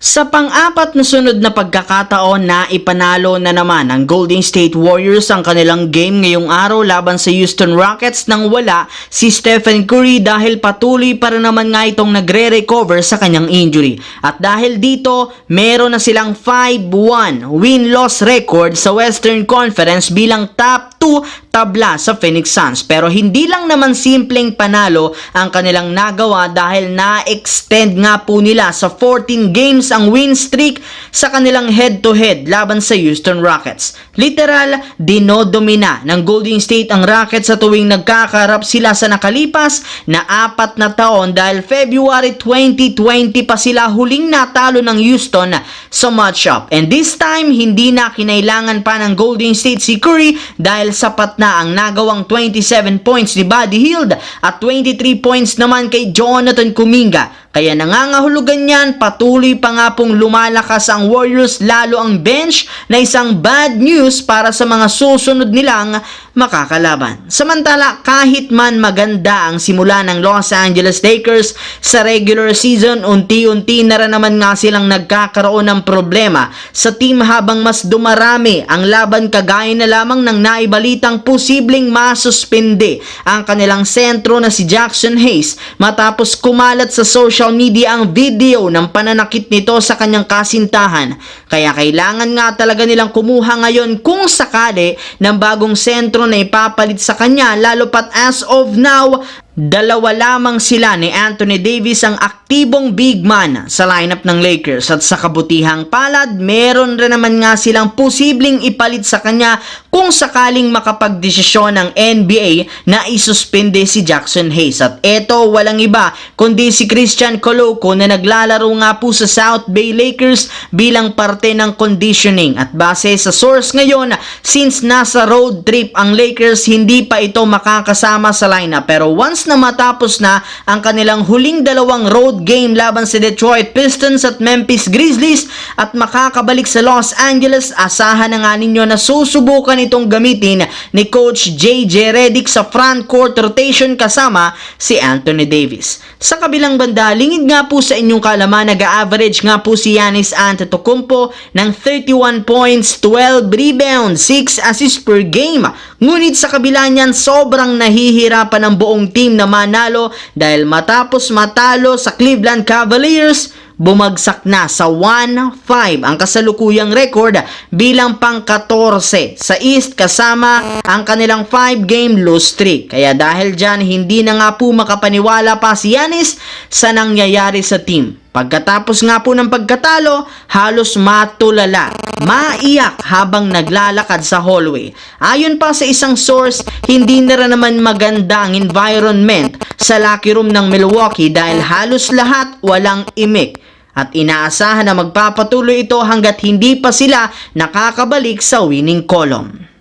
Sa pang-apat na sunod na pagkakataon na ipanalo na naman ng Golden State Warriors ang kanilang game ngayong araw laban sa Houston Rockets nang wala si Stephen Curry dahil patuloy para naman nga itong nagre-recover sa kanyang injury. At dahil dito, meron na silang 5-1 win-loss record sa Western Conference bilang top 2 tabla sa Phoenix Suns. Pero hindi lang naman simpleng panalo ang kanilang nagawa dahil na-extend nga po nila sa 14 games ang win streak sa kanilang head-to-head laban sa Houston Rockets. Literal, dinodomina ng Golden State ang Rockets sa tuwing nagkakarap sila sa nakalipas na 4 na taon dahil February 2020 pa sila huling natalo ng Houston sa matchup. And this time, hindi na kinailangan pa ng Golden State si Curry dahil sapat na ang nagawang 27 points ni Buddy Hield at 23 points naman kay Jonathan Kuminga. Kaya nangangahulugan yan, patuloy pa nga pong lumalakas ang Warriors, lalo ang bench na isang bad news para sa mga susunod nilang makakalaban. Samantala, kahit man maganda ang simula ng Los Angeles Lakers sa regular season, unti-unti na rin naman nga silang nagkakaroon ng problema sa team habang mas dumarami ang laban kagaya na lamang ng naibalitang posibleng masuspende ang kanilang sentro na si Jackson Hayes matapos kumalat sa social media ang video ng pananakit nito sa kanyang kasintahan. Kaya kailangan nga talaga nilang kumuha ngayon kung sakali ng bagong sentro na ipapalit sa kanya, lalo pat as of now, dalawa lamang sila ni Anthony Davis ang aktibong big man sa lineup ng Lakers at sa kabutihang palad, meron rin naman nga silang posibleng ipalit sa kanya kung sakaling makapagdesisyon ng NBA na isuspende si Jackson Hayes. At eto, walang iba kundi si Christian Coloco na naglalaro nga po sa South Bay Lakers bilang parte ng conditioning. At base sa source ngayon, since nasa road trip ang Lakers, hindi pa ito makakasama sa lineup. Pero once na matapos na ang kanilang huling dalawang road game laban sa Detroit Pistons at Memphis Grizzlies at makakabalik sa Los Angeles, asahan na nga ninyo na susubukan itong gamitin ni Coach JJ Redick sa front court rotation kasama si Anthony Davis. Sa kabilang banda, lingid nga po sa inyong kalaman, nag-average nga po si Giannis Antetokounmpo ng 31 points, 12 rebounds, 6 assists per game. Ngunit sa kabila niyan, sobrang nahihirapan ang buong team na manalo dahil matapos matalo sa Cleveland Cavaliers, bumagsak na sa 1-5 ang kasalukuyang record bilang pang-14 sa East kasama ang kanilang 5-game lose streak. Kaya dahil dyan, hindi na nga po makapaniwala pa si Giannis sa nangyayari sa team. Pagkatapos nga po ng pagkatalo, halos matulala, maiyak habang naglalakad sa hallway. Ayon pa sa isang source, hindi na rin naman maganda ang environment sa locker room ng Milwaukee dahil halos lahat walang imik. At inaasahan na magpapatuloy ito hanggat hindi pa sila nakakabalik sa winning column.